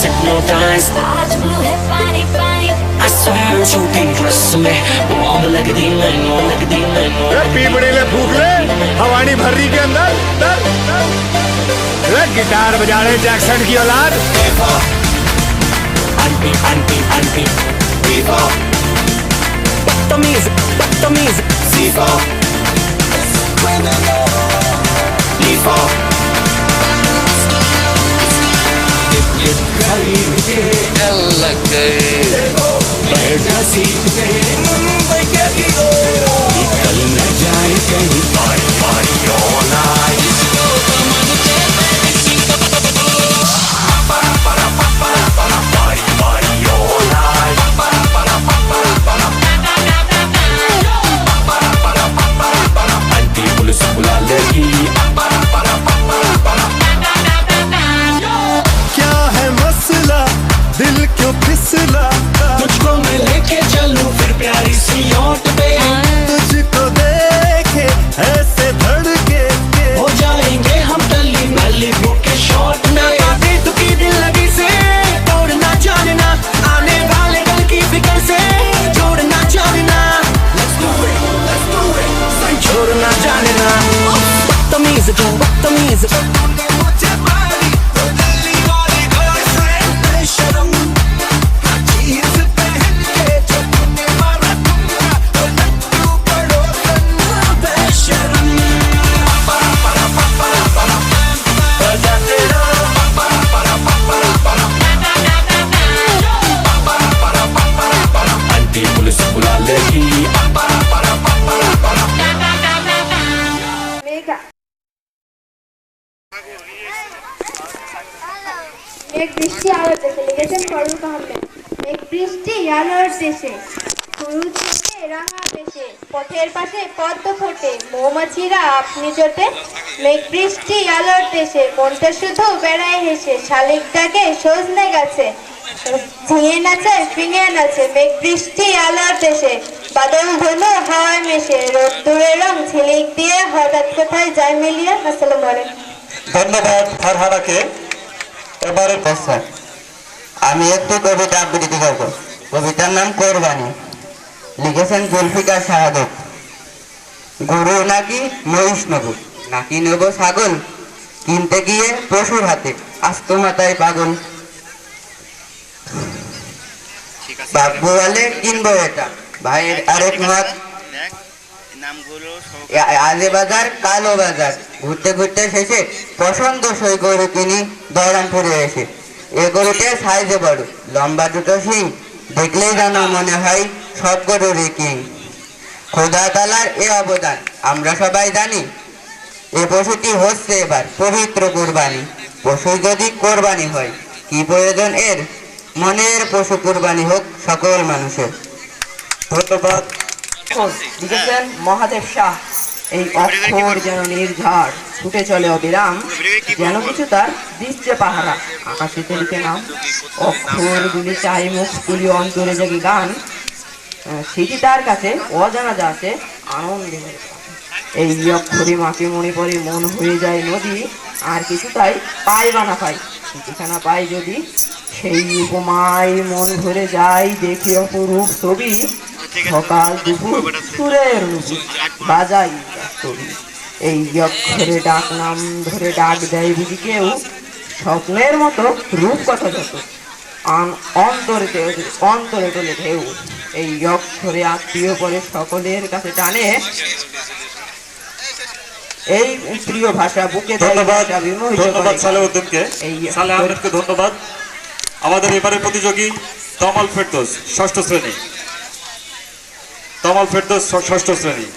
hypnotized. I swear I'm too dangerous to me. like a demon, like a demon. पीपड़े ले फूक ले हवानी भर्री के अंदर गिटार बजा रहे जैक्सन की औलाद Anti, anti, anti. Viva. Tamiz. Viva. Viva. बैठा सीट पे मुंबई के निकल न जाए कहीं पारी पारी all night. क्या है मसला दिल क्यों फिसला तुझको मैं लेके चलूं फिर प्यारी सी याट पे तुझको देखे ऐसे धड़के हो जाएंगे हम टल्ली मल्ली बुक के शॉट में तू की दिल लगी से तोड़ना जानना आने वाले कल की फिक्र से जोड़ना जानना छोड़ना जानना बदतमीज एक बृष्टि आलोर देशे लिखेছেন ফরুক আহমেদ এক বৃষ্টি আলোর দেশে ফুল থেকে রাঙা দেশে পথের পাশে পদ্ম ফোটে মৌমাছিরা আপনি জোটে মেঘ বৃষ্টি আলোর দেশে মনটা শুধু বেড়ায় হেসে শালিক ডাকে সজনে গাছে ঝিঙে নাচে ফিঙে নাচে মেঘ বৃষ্টি আলোর দেশে বাদল ধনু হাওয়ায় মেশে রোদ্দুরের রং ঝিলিক দিয়ে হঠাৎ কোথায় যায় মিলিয়ে আসসালামু আলাইকুম। ধন্যবাদ ফারহানাকে। এবারে প্রশ্ন আমি একটু কবিতা আবৃত্তি করব। কবিতার নাম কোরবানি, লিখেছেন জুলফিকার শাহাদত। গরু নাকি মহিষ নেব নাকি নেব ছাগল, কিনতে গিয়ে পশুর হাতে আস্ত মাথায় পাগল। বাবু বলে কিনবো এটা, ভাইয়ের আরেক মত আজে বাজার কালো বাজার, ঘুরতে ঘুরতে শেষে পছন্দ সই গরু কিনি দয়রামপুরে এসে। এ গরুতে সাইজে বড়, লম্বা দুটো শিং, দেখলেই যেন মনে হয় সব গরুরই কিং। খোদা তাআলার এ অবদান আমরা সবাই জানি, এ পশুটি হচ্ছে এবার পবিত্র কোরবানি। পশু যদি কোরবানি হয় কি প্রয়োজন এর, মনের পশু কোরবানি হোক সকল মানুষের। ধন্যবাদ। লিখেছেন মহাদেব শাহ। এই অক্ষর যেন নির্ঝর ছুটে চলে অবিরাম, যেন কিছু তার দিচ্ছে পাহারা, আকাশেতে লিখে নাম। অক্ষরগুলি চাই মুখ তুলি অন্তরে জাগি গান, সেটি তার কাছে অজানা যা আছে আনন্দে। এই অক্ষরে মাকে মনে পড়ে মন হয়ে যায় নদী, আর কিছু তাই পাই বা না পাই, ঠিকানা পাই যদি সেই উপমায় মন ভরে যায় দেখি অপরূপ ছবি। সকাল দুপুর সুরের বাজাই ছবি, এই অক্ষরে ডাক নাম ধরে ডাক দেয় বুঝি কেউ, স্বপ্নের মতো রূপ কথা যত অন্তরে তোলে ঢেউ। এই অক্ষরে আত্মীয় পরে সকলের কাছে টানে, এই প্রিয় ভাষা বুকে ধন্যবাদ সালেউদ্দিনকে, সালে আহমেদকে ধন্যবাদ। আমাদের এবারে প্রতিযোগী তমাল ফেরদৌস ষষ্ঠ শ্রেণী, তমাল ফেরদৌস ষষ্ঠ শ্রেণী।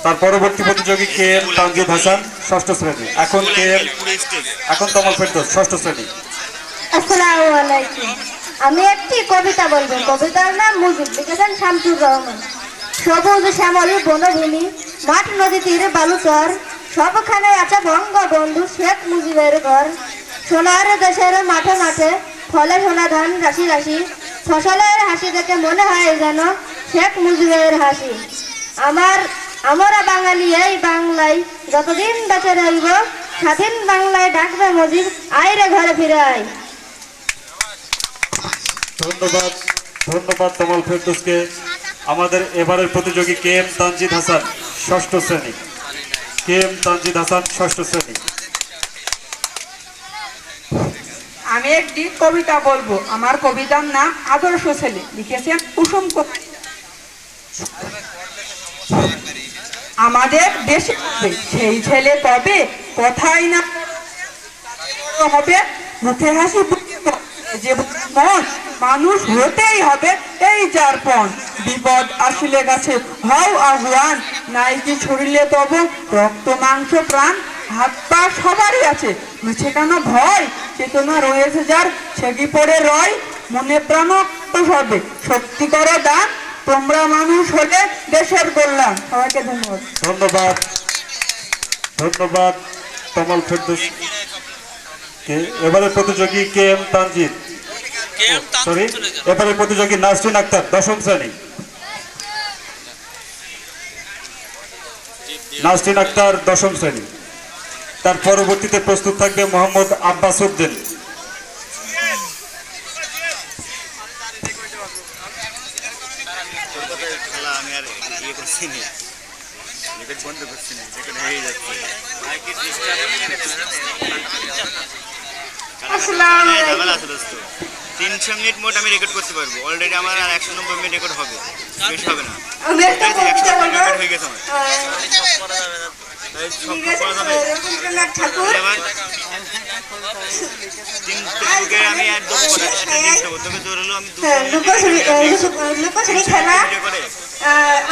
তার পরবর্তী প্রতিযোগী কে এম তানজিদ হাসান ষষ্ঠ শ্রেণী। এখন তমাল ফেরদৌস ষষ্ঠ শ্রেণী। আসসালামু আলাইকুম। আমি একটি কবিতা বলবো। কবিতার নাম মুজিব, লিখেছেন শামসুর রহমান। সবুজ শ্যামলী বনভূমি, মাঠ নদী তীরে বালুচর, সবখানে আছে বঙ্গবন্ধু শেখ মুজিবের ঘর। সোনার দেশের মাঠে মাঠে ফলে সোনা ধান রাশি রাশি, ফসলের হাসি দেখে মনে হয় যেন শেখ মুজিবের হাসি। আমরা বাঙালি এই বাংলায় যতদিন বেঁচে রইব, স্বাধীন বাংলায় ডাকবে মুজিব, আইরে ঘরে ফিরে আয়। ধন্যবাদ ধন্যবাদ তমাল ফেরদৌসকে। আমাদের এবারের প্রতিযোগী কে এম তানজিদ হাসান, ষষ্ঠ শ্রেণী। কে এম তানজিদ হাসান, ষষ্ঠ শ্রেণী। আমি একটি কবিতা বলবো। আমার কবিতার নাম আদর্শ ছেলে, লিখেছেন কুসুম কোকিল। আমাদের দেশে হবে সেই ছেলে তবে কোথায় না হবে, মুখে হাসি যে মন মানুষ হতেই হবে এই যার পণ। বিপদ আসলে গাছে হও আগুয়ান, নাই কি ছড়িলে তবু রক্ত মাংস প্রাণ। হাত পা সবারই আছে, মিছে কেন ভয়, চেতনা রয়েছে যার সে কি পড়ে রয়। মনে প্রাণ হবে শক্তি করো দান, তোমরা মানুষ হলে দেশের কল্যাণ। সবাইকে ধন্যবাদ। ধন্যবাদ ধন্যবাদ তমাল ফেরদৌস কে। এবারে প্রতিযোগী কে এম তানজিদ, সরি, এবারে প্রতিযোগী নাসরিন আক্তার, দশম শ্রেণী। নাসরিন আক্তার, দশম শ্রেণী। তার পরবর্তীতে প্রস্তুত থাকবে মোহাম্মদ আব্বাস উদ্দিন। আসসালামু আলাইকুম। 300 মিনিট মোট আমি রেকর্ড করতে পারবো। অলরেডি আমার আর 190 মিনিট রেকর্ড হবে, বেশি হবে না। আমি একটা কবিতা বলবো। রেকর্ড হয়ে গেছে আমার। তাই সব লিখেছেন করা যাবে। রবীন্দ্রনাথ ঠাকুর। এবার তিনটে আমি আর দেবো না, একটা লিস্ট দেবো। তোকে জোর হলো আমি লুকোচুরি খেলা। ভিডিও করে।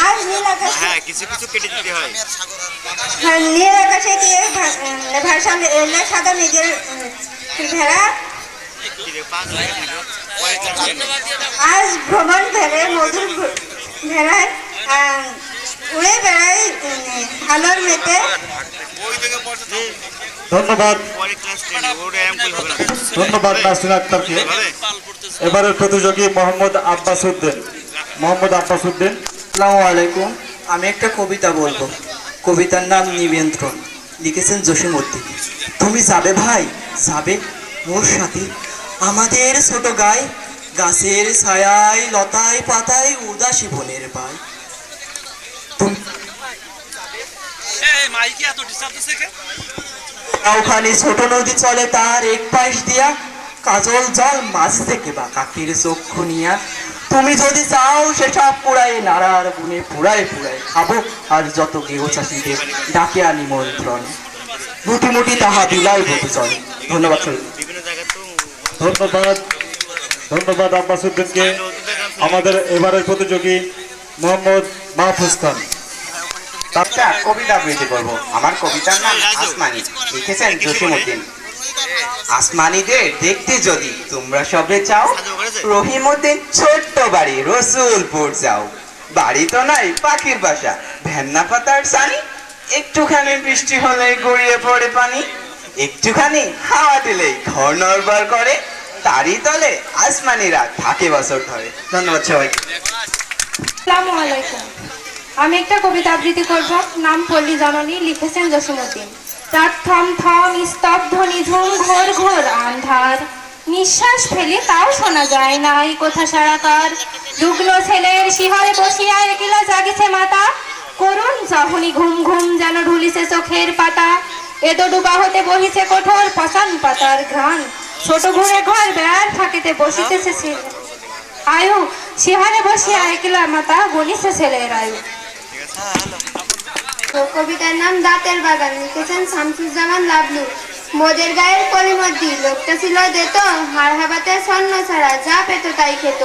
আজ নীল আকাশে, হ্যাঁ, কিছু কিছু কেটে দিতে হয়। নীল আকাশে গিয়ে ভাষা লেখা সাদা মেঘের ভেড়া। কি রে, 5 মিনিট দিল। পরে 4 মিনিট। আজ ভ্রমণ ভেড়ে মধুর ভেড়ায় উড়ে বেড়ায় ভালোর মেতে। ওই থেকে পড়তে ধন্যবাদ পরে ক্লাস 10 ওটা এরকম কই হবে না। ধন্যবাদ নাসরিন আক্তারকে। হবে? এবারের প্রতিযোগী মোহাম্মদ আব্বাস উদ্দিন। মোহাম্মদ আব্বাস উদ্দিন। আসসালামু আলাইকুম। আমি একটা কবিতা বলবো। কবিতার নাম নিমন্ত্রণ, লিখেছেন জসিমউদ্দিন। তুমি যাবে ভাই, যাবে মোর সাথে আমাদের ছোট গায়ে, গাছের ছায়ায় লতায় পাতায় উদাসী বনের পায়। তুমি ওখানে ছোট নদী চলে তার এক পাশ দিয়া, কাজল জল মাছ থেকে বা কাকির চক্ষু নিয়া। তুমি যদি চাও সেসব পুরাই নাড়ার গুনে পুরাই পুরাই খাবো, আর যত গেহ চাষিদের ডাকে নিমন্ত্রণ, মুটি মুটি তাহা বিলাই বধু চলে। ধন্যবাদ সবাইকে। বিভিন্ন জায়গায় তো ধন্যবাদ ধন্যবাদ আব্বাস উদ্দিনকে। আমাদের এবারের প্রতিযোগী মোহাম্মদ মাহফুজ খান। আচ্ছা, কবিতা আবৃত্তি করবো। আমার কবিতার নাম আসমানি, লিখেছেন জসিমউদ্দিন। আসমানিদের দেখতে যদি তোমরা সবে চাও, রহিমউদ্দিন ছোট্ট বাড়ি রসুলপুর যাও। বাড়ি তো নাই, পাখির বাসা, ভেন্না পাতার সানি। একটুখানি বৃষ্টি হলে গড়িয়ে পড়ে পানি, একটুখানি হাওয়া দিলেই ঘর নড়বড় করে। তারই তলে আসমানিরা থাকে বছর ধরে। ধন্যবাদ সবাইকে। আসসালামু আলাইকুম। আমি একটা কবিতা আবৃত্তি করব। নাম পল্লী জননী, লিখেছেন জসিমউদ্দিন। রাত থম থম, স্তব্ধ নিঝুম, ঘোর ঘোর আন্ধার। নিঃশ্বাস ফেলি তাও শোনা যায় না এই কথা সারাকার। রুগ্ন ছেলের শিহরে বসিয়া একলা জাগিছে মাতা, করুণ চাহনি ঘুম ঘুম যেন ঢুলিছে চোখের পাতা। এতো ডুবা হতে বহিছে কঠোর পচান পাতার ঘ্রাণ, ছোট ঘুরে ঘর বেড়ার ফাঁকিতে বসিতেছে ছেলে আয়ু। শিহারে বসিয়া একলা মাতা, গণিছে ছেলের আয়ু। কবিতার নাম দাঁতের বাগান, লিখেছেন শামসুজ্জামান লাবলু। মোদের গায়ের কলিমদ্দি লোকটা ছিল দেত, হাড় হাবাতে স্বর্ণ ছাড়া যা পেত তাই খেত।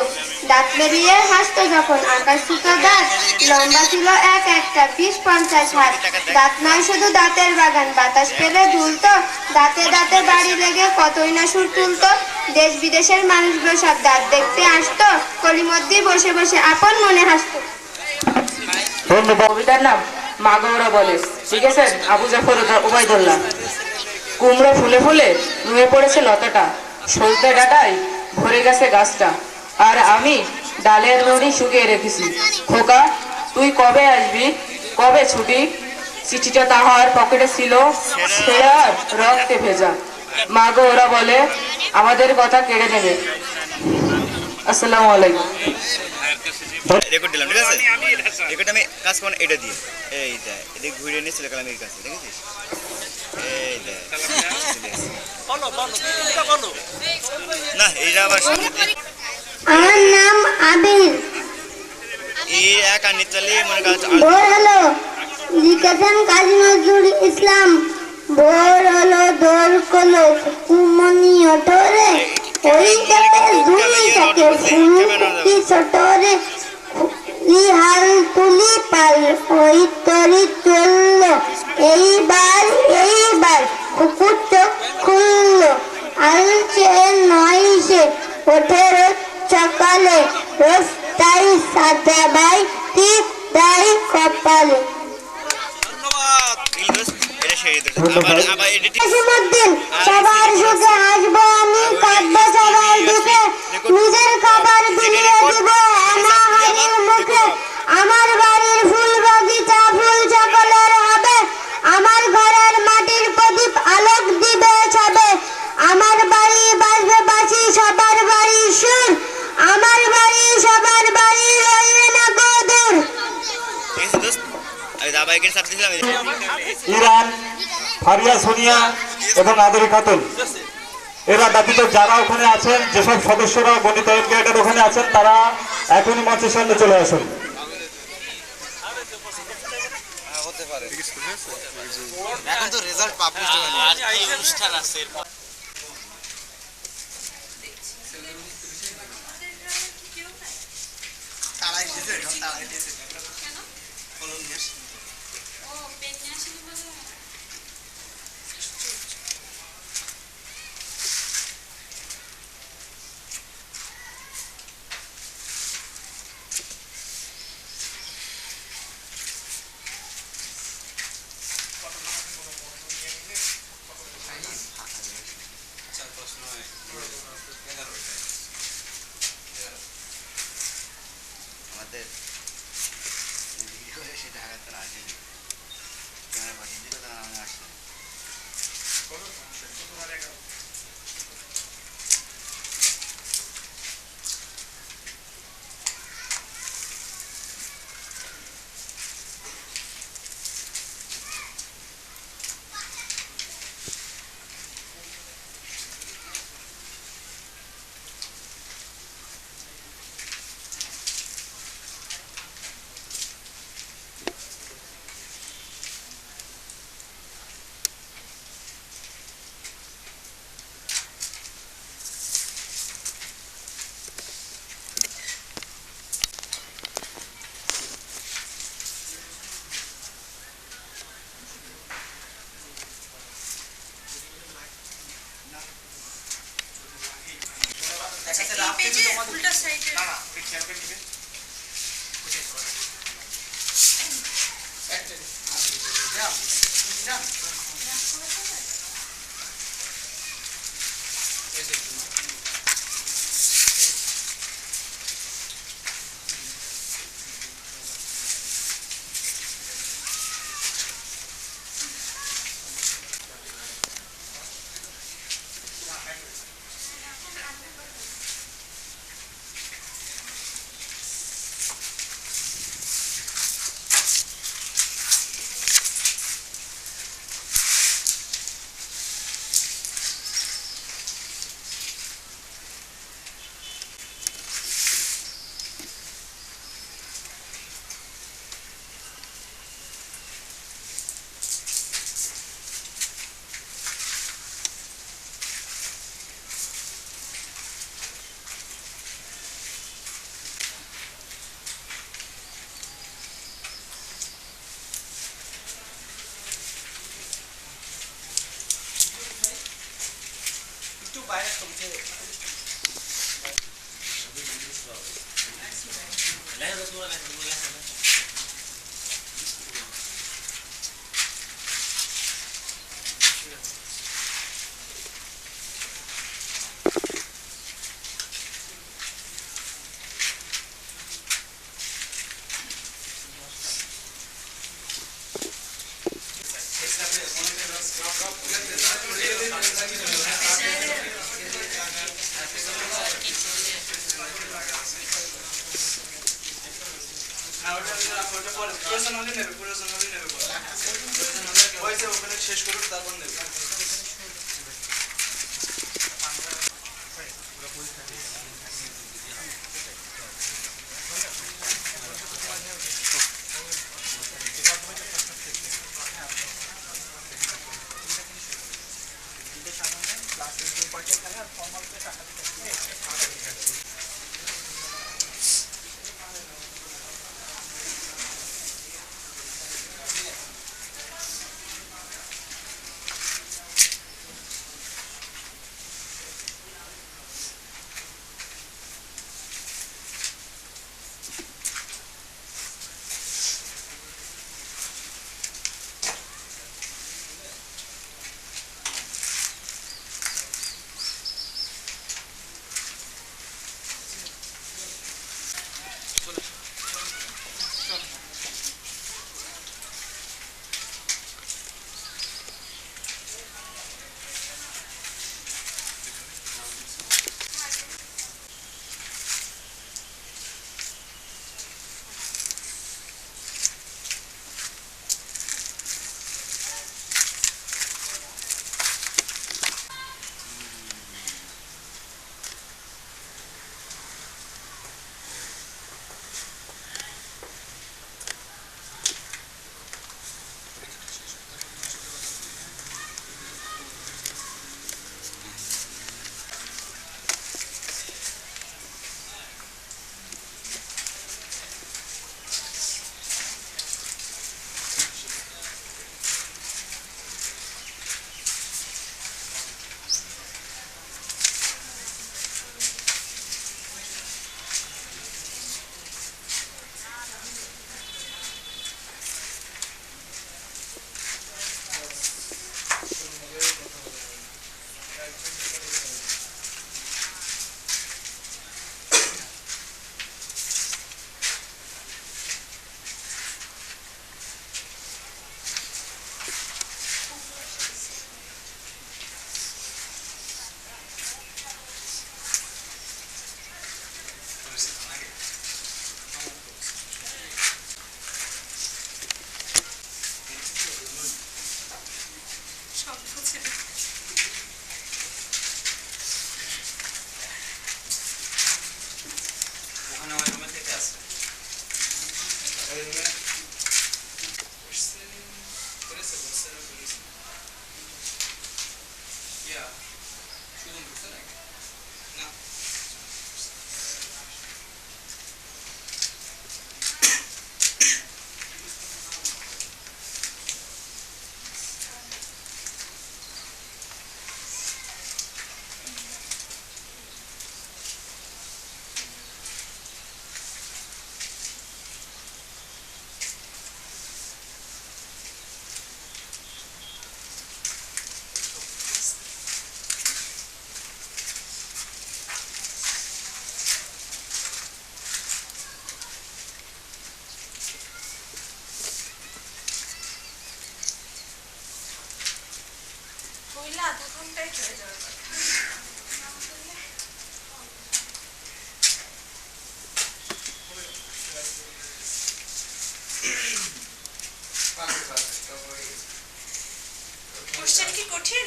দাঁত বেরিয়ে হাসতো যখন আকাশ ছুতো দাঁত, লম্বা ছিল এক একটা 20-50 হাত। দাঁত নয় শুধু দাঁতের বাগান, বাতাস পেলে ঝুলতো, দাঁতে দাঁতে বাড়ি লেগে কতই না সুর তুলতো। দেশ বিদেশের মানুষগুলো সব দাঁত দেখতে আসতো, কলিমদ্দি বসে বসে আপন মনে হাসতো। ধন্যবাদ। কবিতার নাম মাগৌরা বলে, লিখেছেন আবু জাফর ওবায়দুল্লাহ। কুমড়ো ফুলে ফুলে নুয়ে পড়েছে লতাটা, সজনে ডাঁটায় ভরে গেছে গাছটা, আর আমি ডালের দড়ি শুকিয়ে রেখেছি। খোকা তুই কবে আসবি, কবে ছুটি? চিঠিটা তাহার পকেটে ছিল, ছেঁড়ার রক্তে ভেজা। মাগো ওরা বলে আমাদের কথা কেড়ে নেবে। আসসালামু আলাইকুম। রেকর্ড দিলাম, ঠিক আছে? রেকর্ড আমি কাজ করব এটা দিয়ে। এই দেখ, এদিক ঘুরে নিয়ে চলে গেলাম এর কাছে, দেখেছিস? এই দেখ। না, এইটা আবার আমার নাম আবির। এই এক আর নিচলে মনে কাজ ভোর হলো লিখেছেন কাজী নজরুল ইসলাম। ভোর হলো দোর কলো কুমনি ওঠরে ওই যাতে ঝুলি থাকে ফুলকি ছোটরে ইহাল তুলি পাল ওই তরি চলল এইবার কুকুর চোখ খুলল আলছে নয়সে ওঠে রোজ সকালে রোজ তাই সাদা ভাই ঠিক তাই কপালে। সবার সুখে আসবো আমি কাঁদবো সবার দুঃখে নিজের খাবার বিলিয়ে দিব অনাহারের মুখে আমার বাড়ির ফুল বাগিচা ফুল সকলের হবে আমার ঘরের মাটির প্রদীপ আলোক দিবে ছাবে আমার বাড়ি বাজবে বাঁশি সবার বাড়ি সুর আমার বাড়ি সবার বাড়ি রইবে না গো দূর। ইরান, ফারিয়া সোনিয়া এবং আদরি খাতুন, এরা ব্যতীত যারা ওখানে আছেন, যেসব সদস্যরা গণিত গেটের ওখানে আছেন, তারা এখনই মঞ্চের সামনে চলে আসুন। এখন তো রেজাল্ট পাবলিশ হয়নি, আজকে অনুষ্ঠান আছে। আমাদের সেটা আগাতে আসেনি, ক্যামেরা পাঠিয়ে দিল, তখন আমি আসলাম। শেষ করুন তারপর নেবে। আধা ঘন্টায় চলে যাওয়ার কথা। কোশ্চেন কি কঠিন?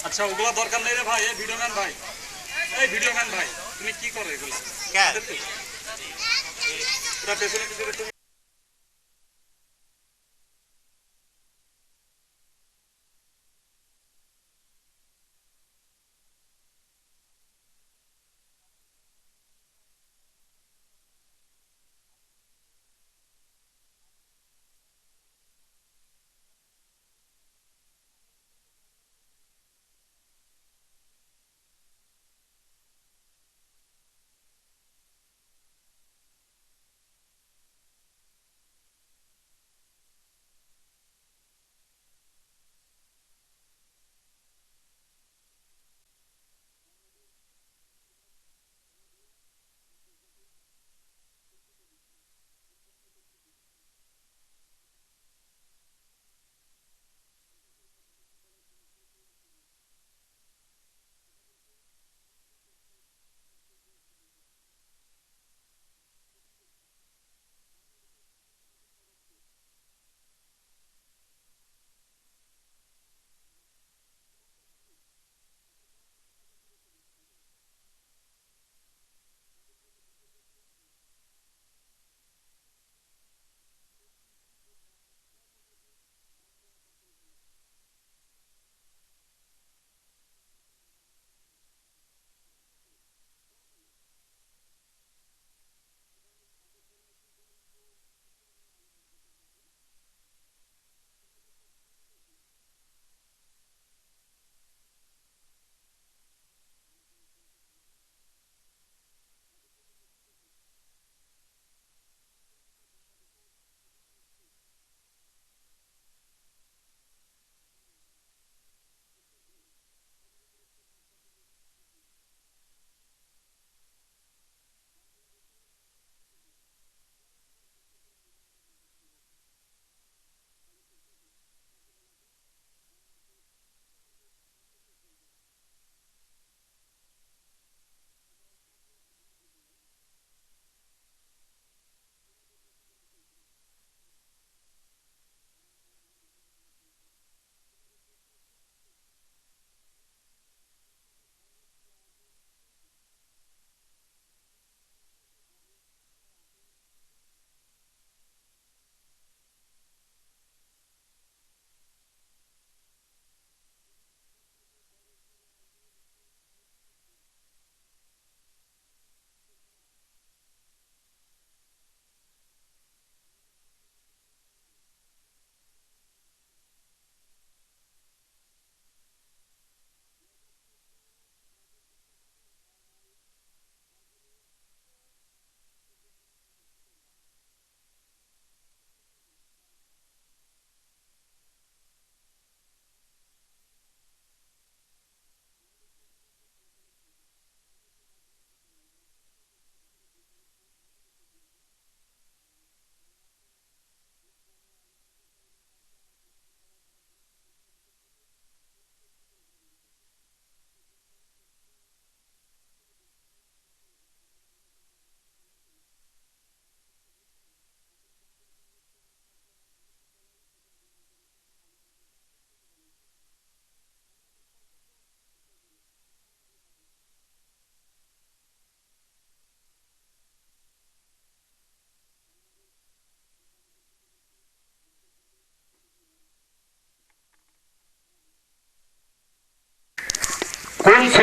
আচ্ছা ওগুলা দরকার নেই রে ভাই, এই ভিডিও ম্যান ভাই, এই ভিডিও ম্যান ভাই তুমি কি করো এগুলা? পেছনে পিছনে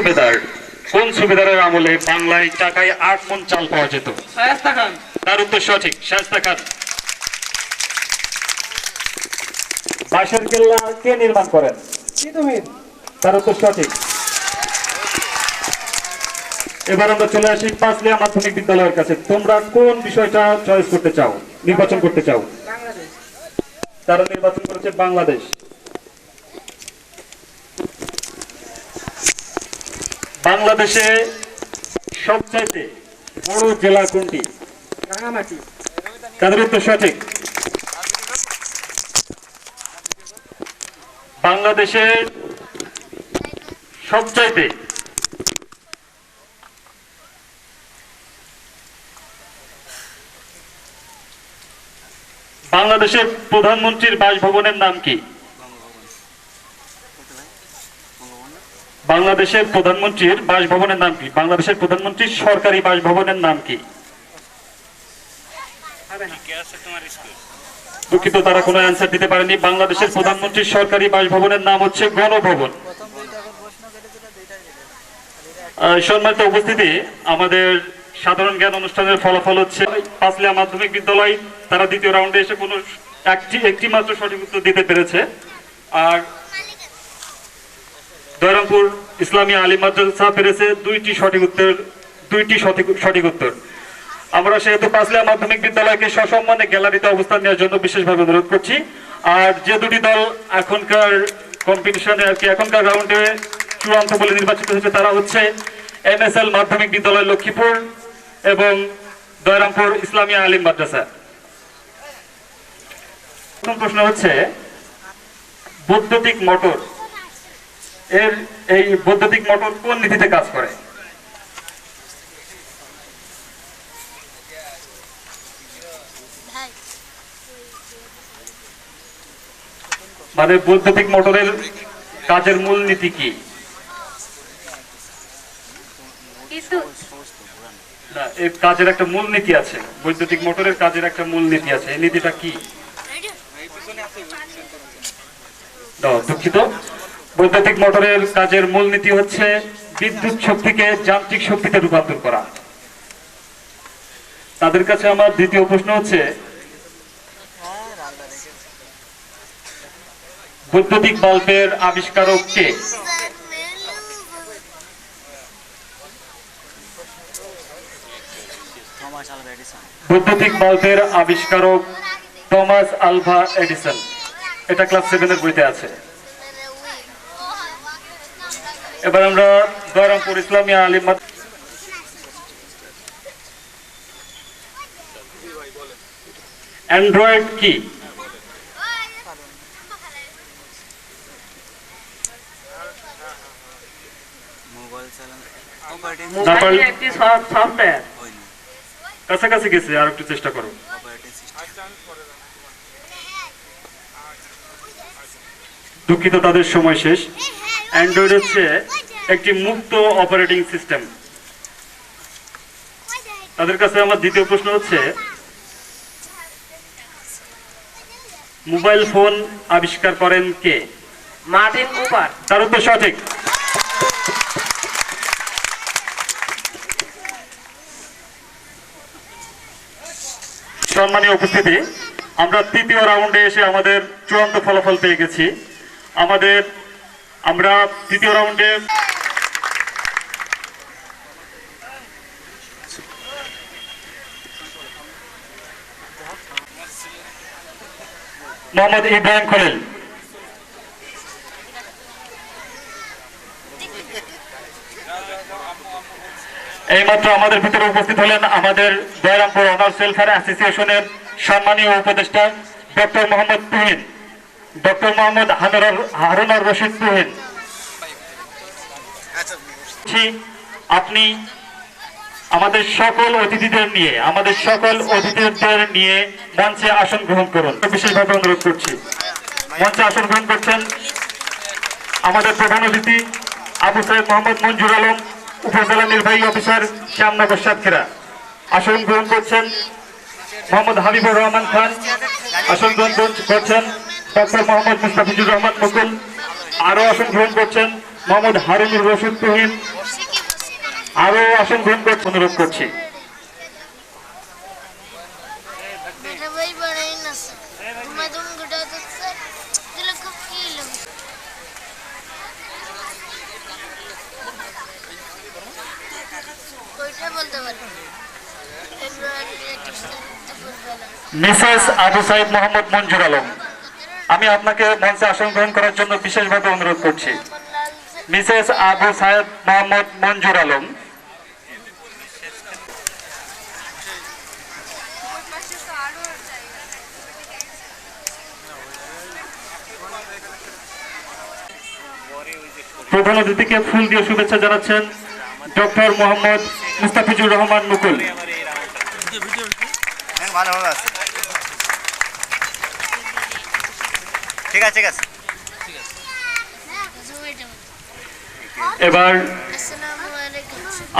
সুবেদার, কোন সুবেদারের আমলে বাংলায় টাকায় 8 মণ চাল পাওয়া যেত? শায়েস্তা খান। তার উত্তর সঠিক, শায়েস্তা খান। বাঁশের কেল্লা কে নির্মাণ করেন? তিতুমির। তার উত্তর সঠিক। এবার আমরা চলে আসি পাঁচলিয়া মাধ্যমিক বিদ্যালয়ের কাছে। তোমরা কোন বিষয়টা চয়েস করতে চাও, নির্বাচন করতে চাও? বাংলাদেশ। তারা নির্বাচন করেছে বাংলাদেশ। বাংলাদেশে সবচাইতে বড় জেলা কোনটি? রাঙামাটি। তাদের উত্তর সঠিক। বাংলাদেশের সবচাইতে বাংলাদেশের প্রধানমন্ত্রীর বাসভবনের নাম কি? বাংলাদেশের প্রধানমন্ত্রীর বাসভবনের নাম কি? বাংলাদেশের প্রধানমন্ত্রীর সরকারি বাসভবনের নাম কি? দুঃখিত, তারা কোনো অ্যান্সার দিতে পারেনি। বাংলাদেশের প্রধানমন্ত্রীর সরকারি বাসভবনের নাম হচ্ছে গণভবন। সম্মানিত উপস্থিতি, আমাদের সাধারণ জ্ঞান অনুষ্ঠানের ফলাফল হচ্ছে পাঁচলিয়া মাধ্যমিক বিদ্যালয় তারা দ্বিতীয় রাউন্ডে এসে কোনো একটি মাত্র সঠিক উত্তর দিতে পেরেছে, আর দয়রামপুর ইসলামী আলিম মাদ্রাসা পেরেছে দুইটি সঠিক উত্তর। আমরা সেহেতু পাঁচলিয়া মাধ্যমিক বিদ্যালয়কে সসম্মানে গ্যালারিতে অবস্থান নেওয়ার জন্য বিশেষভাবে অনুরোধ করছি। আর যে দুটি দল এখনকার কম্পিটিশনে আর কি এখনকার রাউন্ডে চূড়ান্ত বলে নির্বাচিত হয়েছে তারা হচ্ছে MSL মাধ্যমিক বিদ্যালয় লক্ষ্মীপুর এবং দয়রামপুর ইসলামী আলিম মাদ্রাসা। প্রথম প্রশ্ন হচ্ছে বৈদ্যুতিক মোটর এই বৈদ্যুতিক মোটর কোন নীতিতে কাজ করে? মানে বৈদ্যুতিক মোটরের কাজের মূল নীতি কি? না, এই কাজের একটা মূল নীতি আছে। বৈদ্যুতিক মোটরের কাজের একটা মূল নীতি আছে। এই নীতিটা কি? দুঃখিত, বৈদ্যুতিক মোটরের কাজের মূল নীতি হচ্ছে বিদ্যুৎ শক্তিকে যান্ত্রিক শক্তিতে রূপান্তর করা। তাদের কাছে আমার দ্বিতীয় প্রশ্ন হচ্ছে বৈদ্যুতিক বাল্বের আবিষ্কারক কে? বৈদ্যুতিক বাল্বের আবিষ্কারক টমাস আলভা এডিসন। এটা ক্লাস 7 এর বইতে আছে। এবার আমরা দয়রামপুর ইসলামী আলিম অ্যান্ড্রয়েড কি? একটি সফটওয়্যার। কাছাকাছি গেছে, আর একটু চেষ্টা করো। দুঃখিত, তাদের সময় শেষ। অ্যান্ড্রয়েড হচ্ছে একটি মুক্ত অপারেটিং সিস্টেম। তাদের কাছে আমার দ্বিতীয় প্রশ্ন হচ্ছে মোবাইল ফোন আবিষ্কার করেন কে? Martin Cooper. তার উত্তর সঠিক। সম্মানীয় উপস্থিতি, আমরা তৃতীয় রাউন্ডে এসে আমাদের চূড়ান্ত ফলাফল পেয়ে গেছি। আমরা তৃতীয় রাউন্ডে মোহাম্মদ ইব্রাহিম খলিল, এইমাত্র আমাদের ভিতরে উপস্থিত হলেন আমাদের দয়রামপুর অনার্স ওয়েলফেয়ার অ্যাসোসিয়েশনের সম্মানীয় উপদেষ্টা ডক্টর মোহাম্মদ তুহিন, ডক্টর মোহাম্মদ হারুনার রশিদ তুহিন। আপনি আমাদের সকল অতিথিদের নিয়ে মঞ্চে আসন গ্রহণ করুন। বিশেষভাবে অনুরোধ করছি। মঞ্চে আসন গ্রহণ করছেন আমাদের প্রধান অতিথি আবু সাইদ মোহাম্মদ মঞ্জুর আলম, উপজেলা নির্বাহী অফিসার শ্যামনগর সাতক্ষীরা। আসন গ্রহণ করছেন মোহাম্মদ হাবিবুর রহমান খান। আসন গ্রহণ করছেন ডক্টর মোহাম্মদ মুস্তাফিজুর রহমান মুকুল। আরো আসন গ্রহণ করছেন মোহাম্মদ হারুনুর রশিদ তুহিন আরো আসন গ্রহণ করতে অনুরোধ করছি। মিসেস আবু সাইদ মোহাম্মদ মঞ্জুর আলম, আমি আপনাকে মঞ্চে আসন গ্রহণ করার জন্য বিশেষভাবে অনুরোধ করছি। মিসেস আবু সাইদ মোহাম্মদ মঞ্জুর আলম। প্রধান অতিথিকে ফুল দিয়ে শুভেচ্ছা জানাচ্ছেন ডক্টর মোহাম্মদ মুস্তাফিজুর রহমান মুকুল। ভালোভাবে আছে, ঠিক আছে ঠিক আছে। এবার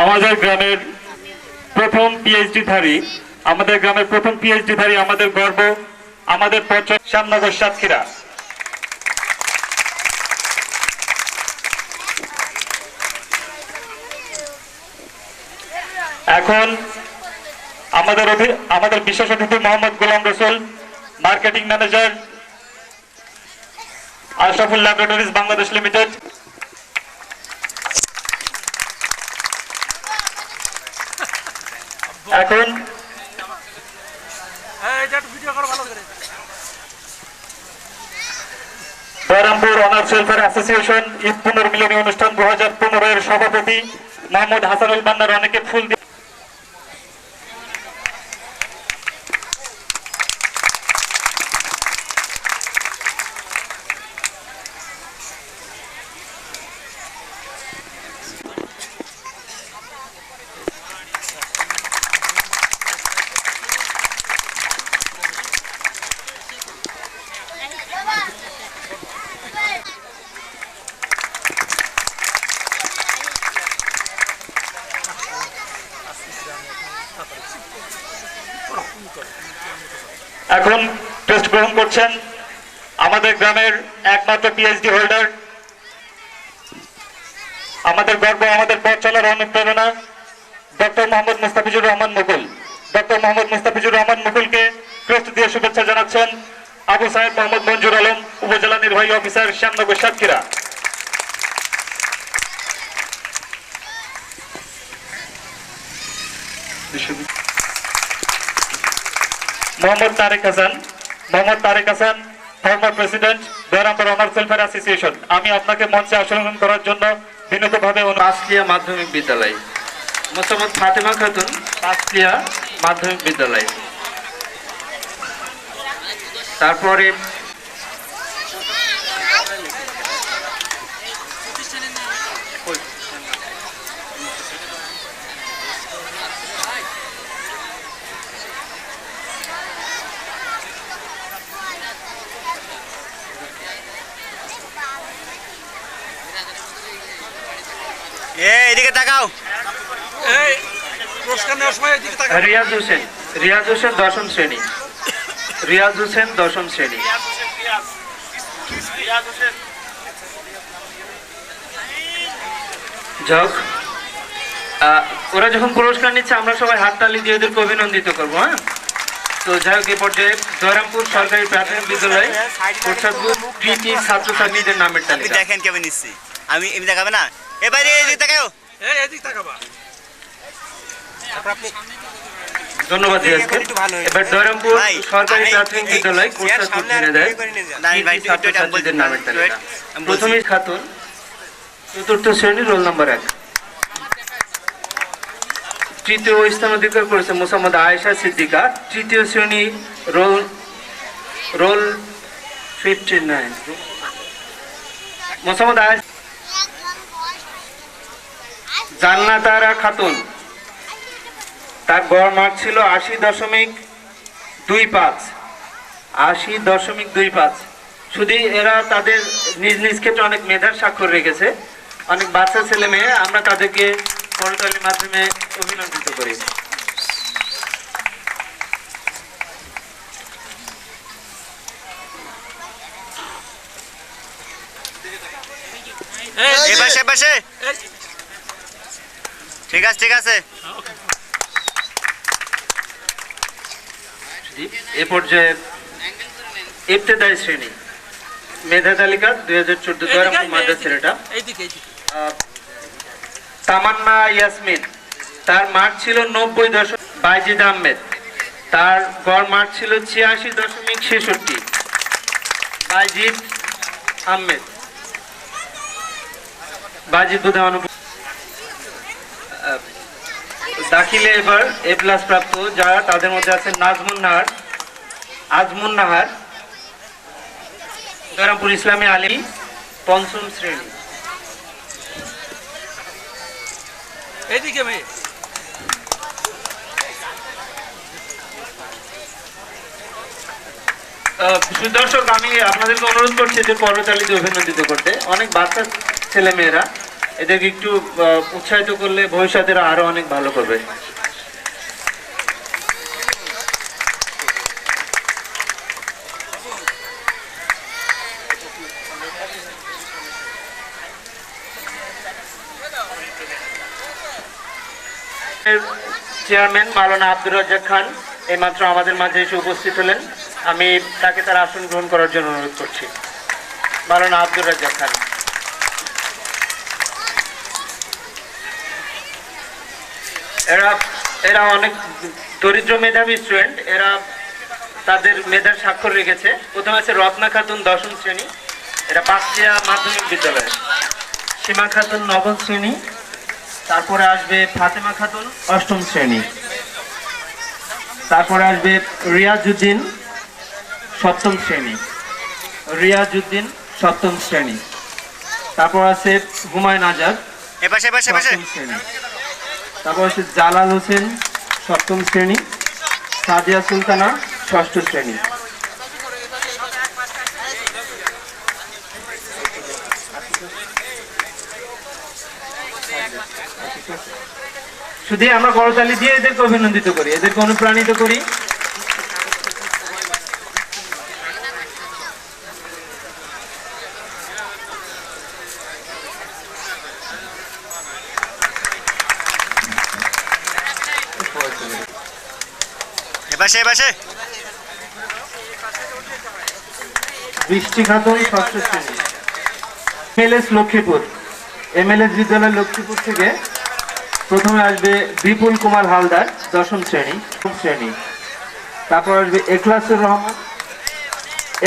আমাদের গ্রামের প্রথম পিএইচডি ধারী আমাদের গর্ব, আমাদের পঞ্চায়েত শ্যামনগর সাতক্ষীরা। এখন আমাদের বিশেষ অতিথি Mohammad Golam Rasul, marketing manager, Ashraful laboratories Bangladesh limited. এখন Baharampur honours welfare association Eid পুনর্মিলনী অনুষ্ঠান 2015 এর সভাপতি মোহাম্মদ হাসানুল বান্নার অনেকে ফুল দিয়ে এখন টেস্ট গ্রহণ করছেন আমাদের গ্রামের একমাত্র পিএইচডি হোল্ডার, আমাদের গর্ব, আমাদের পথ চলার অনুপ্রেরণা ডক্টর মোহাম্মদ মুস্তাফিজুর রহমান মুকুল। ডক্টর মোহাম্মদ মুস্তাফিজুর রহমান মুকুলকে ক্রেস্ট দিয়ে শুভেচ্ছা জানাচ্ছেন আবু সাহেব মোহাম্মদ মঞ্জুর আলম, উপজেলা নির্বাহী officer, Shyamnagar Satkhira. Mohammad Tarek Hasan, former president, Baharampur honours welfare association. আমি আপনাকে মঞ্চে আসন করার জন্য বিনীতভাবে পাঁচলিয়া মাধ্যমিক বিদ্যালয়, মোসাম্মদ ফাতেমা খাতুন, পাঁচলিয়া মাধ্যমিক বিদ্যালয়। তারপরে এদিকে তাকাও। রিয়াজ হোসেন দশম শ্রেণী। যাক, ওরা যখন পুরস্কার নিচ্ছে আমরা সবাই হাততালি দিয়ে ওদেরকে অভিনন্দিত করবো। হ্যাঁ, তো যাই হোক, এ পর্যায়ে জয়রামপুর সরকারি প্রাথমিক বিদ্যালয় কৃতি ছাত্রছাত্রীদের নামের তালিকা। দেখেন কেমন নিচ্ছি আমি, এমনি দেখাবে না, এবার এদিকে তাকাও। ধন্যবাদ। এবার জয়রামপুর সরকারি প্রাথমিক বিদ্যালয় ছাত্রছাত্রীদের নামের তালিকা। প্রথমে খাতুন, চতুর্থ শ্রেণী, রোল নম্বর 1। তৃতীয় স্থান অধিকার করেছে মোসাম্মদ আয়েশা সিদ্দিকা, তৃতীয় শ্রেণী, রোল 59। মোসাম্মদ আয়েশা। জান্নাতারা খাতুন, তার গড় মার্ক ছিল 80.25। শুধু এরা তাদের নিজ নিজ ক্ষেত্রে অনেক মেধার স্বাক্ষর রেখেছে, অনেক বাচ্চা ছেলে মেয়ে, আমরা তাদেরকে করতালির মাধ্যমে অভিনন্দিত করি। এ পাশে ঠিক আছে এ পর্যায়ে ইবতেদায়ী শ্রেণী মেধা তালিকা 2014 দয়রামপুর মাদ্রাসার এটা তামান্না ইয়াসমিন, তার মার্ক ছিল 90 বাইজিদ আহমেদ, তার গড় মার্ক ছিল 86.66। বাইজিদ আহমেদ, বাইজিদ বুধান দাখিলে এবার A+ প্রাপ্ত যারা তাদের মধ্যে আছেন আজমুন নাহার, দয়রামপুর ইসলামী আলী 5ম শ্রেণী। দর্শক, আমি আপনাদেরকে অনুরোধ করছি যে করতালি দিয়ে অভিনন্দিত করতে। অনেক বাচ্চা ছেলে মেয়েরা, এদেরকে একটু উৎসাহিত করলে ভবিষ্যতে এরা আরো অনেক ভালো করবে। চেয়ারম্যান মাওলানা আব্দুর রাজ্জাক খান এইমাত্র আমাদের মাঝে এসে উপস্থিত হলেন। আমি তাকে তার আসন গ্রহণ করার জন্য অনুরোধ করছি। মাওলানা আব্দুর রাজ্জাক খান। এরা অনেক দরিদ্র মেধাবী স্টুডেন্ট, এরা তাদের মেধার স্বাক্ষর রেখেছে। প্রথমে আছে রত্না খাতুন 10ম শ্রেণী, এরা পাঁচটিয়া মাধ্যমিক বিদ্যালয়। সীমা খাতুন 9ম শ্রেণী, তারপরে আসবে ফাতেমা খাতুন 8ম শ্রেণী, তারপরে আসবে রিয়াজউদ্দিন 7ম শ্রেণী, রিয়াজউদ্দিন 7ম শ্রেণী, তারপর আছে হুমায়ুন আজাদ এ পাশে 7ম শ্রেণী, তারপর আছে জালাল হোসেন 7ম শ্রেণী, সাদিয়া সুলতানা 6ষ্ঠ শ্রেণী। শুধু আমরা করতালি দিয়ে এদেরকে অভিনন্দিত করি, এদেরকে অনুপ্রাণিত করি। এ পাশে বৃষ্টি খাতুন 6ষ্ঠ শ্রেণী। MLS লক্ষ্মীপুর, MLS বিদ্যালয় লক্ষ্মীপুর থেকে প্রথমে আসবে বিপুল কুমার হালদার 10ম শ্রেণী, তারপর আসবে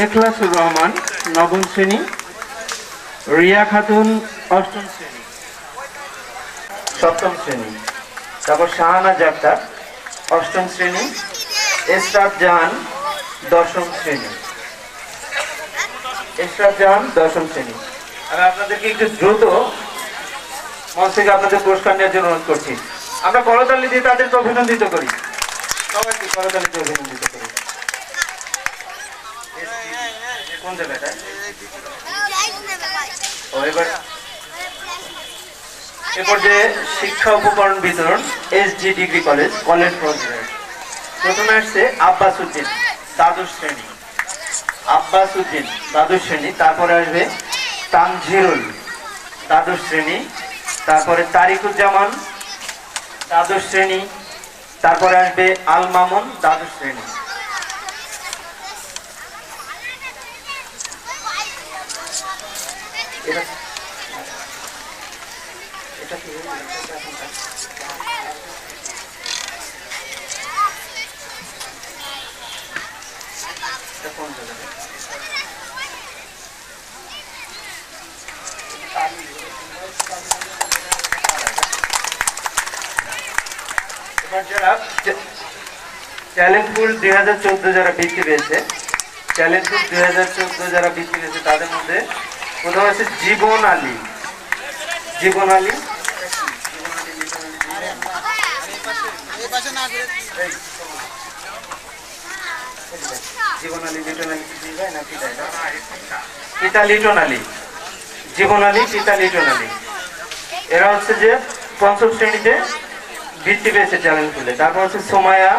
এখলাসুর রহমান 9ম শ্রেণী, রিয়া খাতুন 8ম শ্রেণী 7ম শ্রেণী, তারপর শাহানা জাক্তার 8ম শ্রেণী, এসরাত জাহান 10ম শ্রেণী। আমি আপনাদেরকে একটু দ্রুত মঞ্চ থেকে আপনাদের পুরস্কার নেওয়ার জন্য অনুরোধ করছি। আমরা করতালি দিয়ে তাদেরকে অভিনন্দিত করি, সবাইকে করতালি দিয়ে অভিনন্দিত করি। কোন জায়গাটায় এরপর যে শিক্ষা উপকরণ বিতরণ SG ডিগ্রি কলেজ পর্যায়ে প্রথমে আসছে আব্বাসউদ্দিন দ্বাদশ শ্রেণী, তারপরে আসবে তানজিরুল দ্বাদশ শ্রেণী, তারপরে তারিকুজ্জামান দ্বাদশ শ্রেণী, তারপরে আসবে আল মামুন দ্বাদশ শ্রেণী। চ্যালেঞ্জপুর 2014 যারা বৃত্তি পেয়েছে, তাদের মধ্যে প্রথম আছে জীবন আলী পিতা লিটন আলী, এরা হচ্ছে যে 5ম শ্রেণীতে বৃত্তি পেয়েছে চ্যালেঞ্জপুরে। তারপর হচ্ছে সোমায়া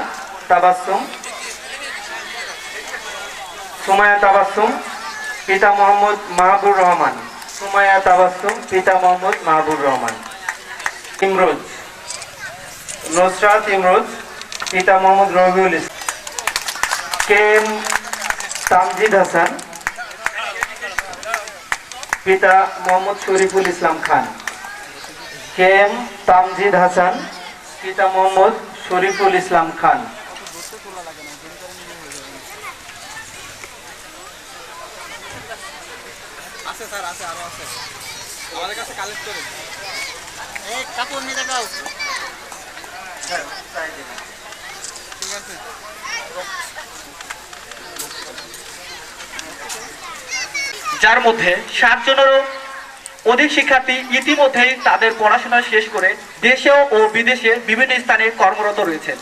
তাবাসসুম, পিতা মোহাম্মদ মাহবুর রহমান সুমাইয়া তাবাসসুম, পিতা মোহাম্মদ মাহবুব রহমান। ইমরোজ নুসরাত ইমরোজ, পিতা মোহাম্মদ রবিউল ইসলাম। কে এম তামজিদ হাসান, পিতা মোহাম্মদ শরীফুল ইসলাম খান। কে এম তামজিদ হাসান, পিতা মোহাম্মদ শরীফুল ইসলাম খান। যার মধ্যে 7 জনেরও অধিক শিক্ষার্থী ইতিমধ্যেই তাদের পড়াশোনা শেষ করে দেশে ও বিদেশে বিভিন্ন স্থানে কর্মরত রয়েছেন।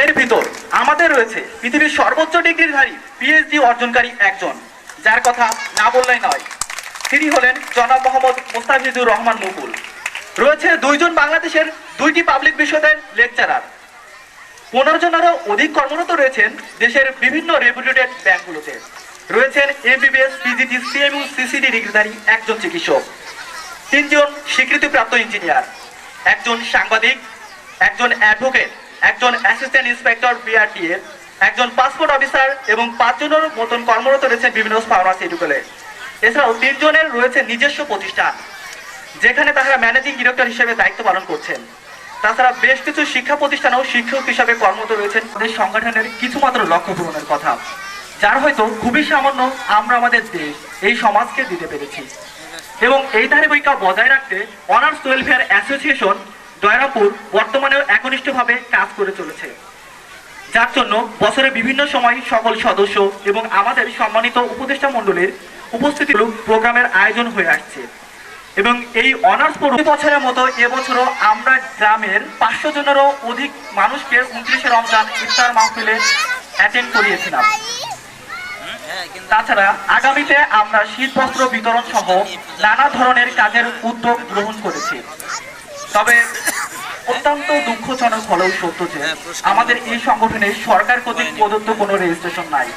এর ভিতর আমাদের রয়েছে পৃথিবীর সর্বোচ্চ ডিগ্রিধারী পিএইচডি অর্জনকারী একজন, যার কথা না বললেই নয়। তিনি হলেন জনাব মোহাম্মদ মুস্তাফিজুর রহমান মুকুল। রয়েছে 2 জন বাংলাদেশের 2টি পাবলিক বিশ্ববিদ্যালয়ের লেকচারার। 15 জনেরও অধিক কর্মরত রয়েছেন দেশের বিভিন্ন রেপুটেড ব্যাংকগুলোতে। রয়েছেন এমবিবিএস, পিজিটি, সিএমইউ, সিসিডি ডিগ্রিধারী একজন চিকিৎসক, 3 জন স্বীকৃতিপ্রাপ্ত ইঞ্জিনিয়ার, একজন সাংবাদিক, একজন অ্যাডভোকেট, একজন অ্যাসিস্ট্যান্ট ইন্সপেক্টর বিআরটিএ, একজন পাসপোর্ট অফিসার এবং 5 জনের মতন কর্মরত রয়েছেন বিভিন্ন ফার্মাসিউটিক্যালে। এছাড়াও 3 জনের রয়েছে নিজস্ব প্রতিষ্ঠান, যেখানে তারা ম্যানেজিং ডিরেক্টর হিসেবে দায়িত্ব পালন করছেন। তাছাড়া বেশ কিছু শিক্ষা প্রতিষ্ঠানেও শিক্ষক হিসাবে কর্মরত রয়েছেন। আমাদের সংগঠনের কিছুমাত্র লক্ষ্য পূরণের কথা, যার হয়তো খুবই সামান্য আমরা আমাদের দেশ এই সমাজকে দিতে পেরেছি। এবং এই ধারাবাহিকতা বজায় রাখতে অনার্স ওয়েলফেয়ার অ্যাসোসিয়েশন দয়রামপুর বর্তমানেও একনিষ্ঠভাবে কাজ করে চলেছে, যার জন্য বছরে বিভিন্ন সময় সকল সদস্য এবং আমাদের সম্মানিত উপদেষ্টা মণ্ডলীর উপস্থিতি প্রোগ্রামের আয়োজন হয়ে আসছে। এবং এই অনার্স প্রতি বছরের মতো এবছরও আমরা গ্রামের 500 জনেরও অধিক মানুষকে 29শে রমজান ইফতার মাহফিলে অ্যাটেন্ড করিয়েছিলাম। তাছাড়া আগামীতে আমরা শীত বস্ত্র বিতরণ সহ নানা ধরনের কাজের উদ্যোগ গ্রহণ করেছি। তবে অত্যন্ত দুঃখজনক হলেও সত্য যে আমাদের এই সংগঠনে সরকার কর্তৃক প্রদত্ত কোনো রেজিস্ট্রেশন নাই।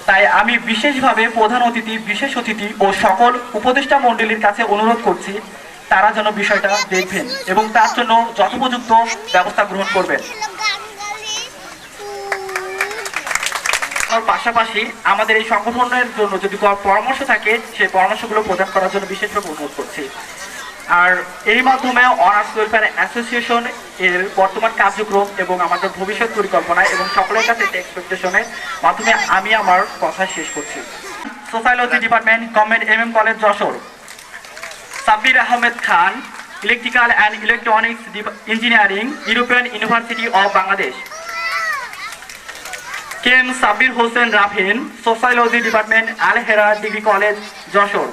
তাই আমি বিশেষভাবে প্রধান অতিথি, বিশেষ অতিথি ও সকল উপদেষ্টা মণ্ডলীর কাছে অনুরোধ করছি, তারা যেন বিষয়টা দেখবেন এবং তার জন্য যথোপযুক্ত ব্যবস্থা গ্রহণ করবেন। পাশাপাশি আমাদের এই সংগঠনের জন্য যদি পরামর্শ থাকে, সেই পরামর্শগুলো প্রদান করার জন্য বিশেষভাবে অনুরোধ করছি। আর এই মাধ্যমে অনার্স ওয়েলফেয়ার অ্যাসোসিয়েশন এর বর্তমান কার্যক্রম এবং আমাদের ভবিষ্যৎ পরিকল্পনা এবং সকলের কাছে এক্সপেকটেশনের মাধ্যমে আমি আমার কথা শেষ করছি। Sociology department, government MM college Jessore. Sabbir Ahmed Khan, electrical and electronics engineering, European university of Bangladesh. K M Sabbir Hossain Rafin, sociology department, Al Hera degree college Jessore.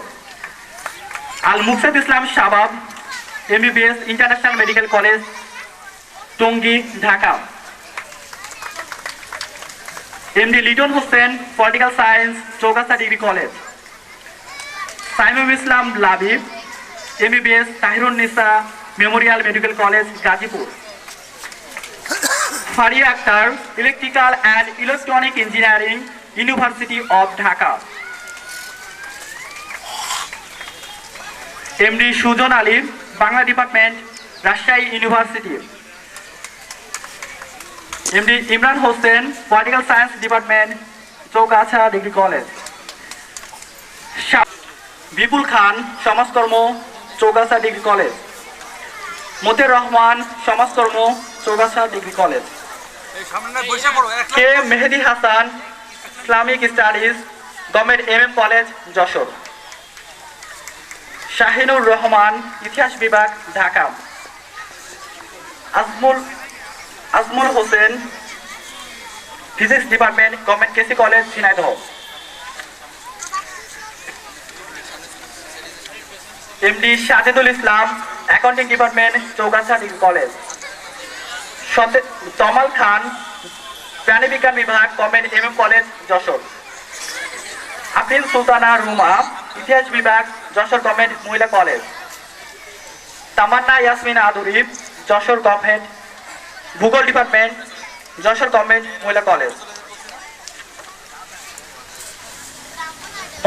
Al Muksed Islam Shabab, MBBS, international medical college Tongi, Dhaka. MD Liton Hossain, political science, Chougachha degree college. Saimul Islam Labib, MBBS, Tahirun Nisa memorial medical college Gazipur. Faria Akter, electrical and electronic engineering, university of Dhaka. MD Sujan Ali, Bangla department, Rajshahi university. MD Imran Hossain, political science department, Chougachha degree college. Bipul Khan, সমাজকর্ম, Chougachha degree college. Motiur Rahman, সমাজকর্ম, Chougachha degree college. K Mehedi Hasan, Islamic studies, government MM college Jessore. Shahinur Rahman, ইতিহাস বিভাগ, Dhaka. Azmul Hossain, physics department, government KC college Jhenaidah. MD Sajedul Islam, accounting department, Chougachha degree college. Tamal Khan, প্রাণীবিজ্ঞান বিভাগ, government MM college Jessore. Afrin Sultana Ruma, ইতিহাস বিভাগ, Jessore government মহিলা college. Tamanna Yasmin Aduri, Jessore government, ভূগোল ডিপার্টমেন্ট, যশোর গভর্নমেন্ট মহিলা কলেজ।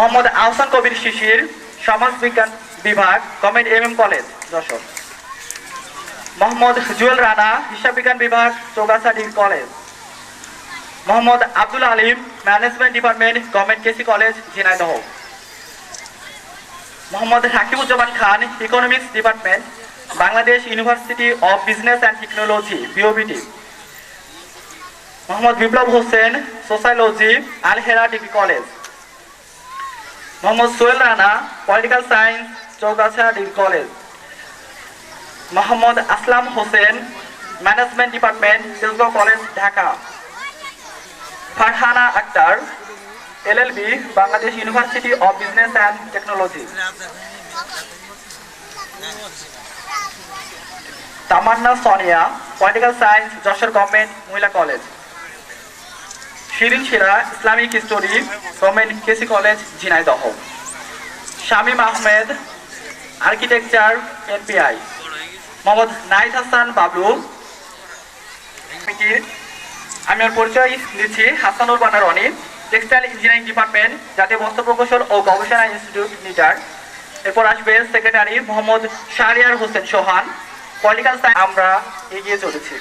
মোহাম্মদ আহসান কবির শিশির সমাজবিজ্ঞান বিভাগ government MM college Jessore. Mohammad Jewel Rana হিসাব বিজ্ঞান বিভাগ Chougachha degree college. Mohammad Abdul Alim management department government KC college Jhenaidah. Mohammad Rakibuzzaman Khan economics department Bangladesh university of business and technology BOBT। Mohammad Biplob Hossain sociology Al Hera degree college. Mohammad Sohel Rana political science Chougachha degree college. Mohammad Aslam Hossain management department Tejgaon college Dhaka. Farhana Akter LLB Bangladesh university of business and technology. Tamanna Sonia political science Jessore government মহিলা college. Shirin Shira Islamic history government KC college Jhenaidah. Shamim Ahmed architecture NPI। Mohammad Nahid Hasan Bablu. আমি আমার পরিচয় দিচ্ছি হাসানুল বানা Roni textile engineering department জাতীয় বস্ত্র প্রকৌশল ও গবেষণা ইনস্টিটিউট নিটার। এরপর আসবে সেক্রেটারি মোহাম্মদ শাহরিয়ার হোসেন সোহান পলিটিক্যাল সায়েন্স। আমরা এগিয়ে চলেছি।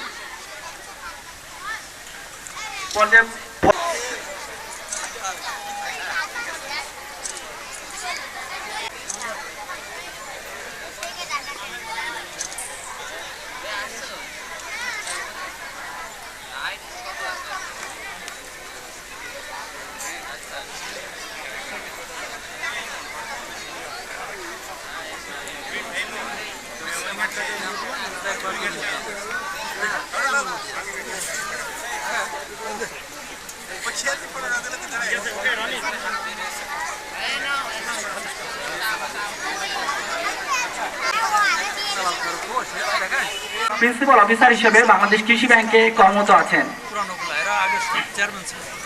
প্রিন্সিপাল অফিসার হিসেবে বাংলাদেশ কৃষি ব্যাংকে কর্মরত আছেন।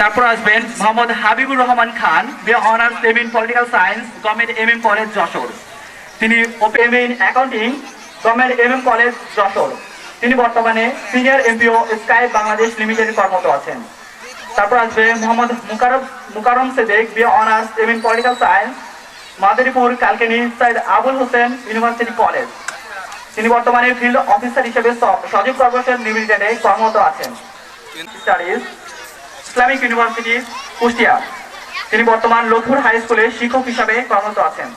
তারপর আসবেন Mohammad Habibur Rahman Khan honours in political science government MM college Jessore. তিনি MA in accounting government MM college Jessore. তিনি বর্তমানে senior MPO Sky Bangladesh limited কর্মরত আছেন। তারপর আসবে Mohammad Mukarram Sedek honours in political science Madaripur Kalkini Syed Abul Hossain university college. তিনি বর্তমানে ফিল্ড অফিসার হিসেবে সজীব কর্পোরেশন লিমিটেডে কর্মরত আছেন। Studies Islamic university Kushtia. তিনি বর্তমান লক্ষ্মীপুর হাই স্কুলে শিক্ষক হিসাবে কর্মরত আছেন।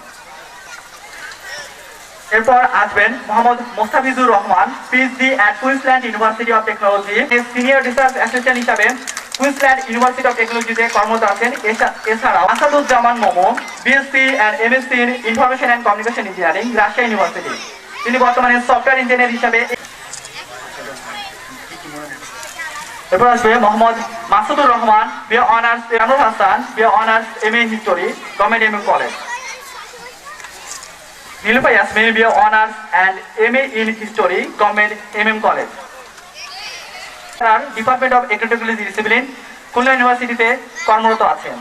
এরপর আসবেন Mohammad Mostafizur Rahman PhD at Queensland university of technology. Senior research assistant হিসাবে কুইন্সল্যান্ড ইউনিভার্সিটি অফ টেকনোলজিতে কর্মরত আছেন। এছাড়াও Asaduzzaman Momo BSc and MSc in information and communication engineering Rajshahi university. তিনি বর্তমানে সফটওয়্যার ইঞ্জিনিয়ার হিসাবে। এরপর আসবে Mohammad Masudur Rahman honours Ranur Hasan honours MA history government MM college. Nilufa Yasmin honours and MA in history government MM college. Department of agricultural discipline Khulna ইউনিভার্সিটিতে কর্মরত আছেন।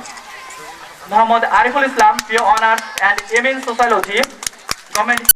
Mohammad Ariful Islam honours and MA in sociology government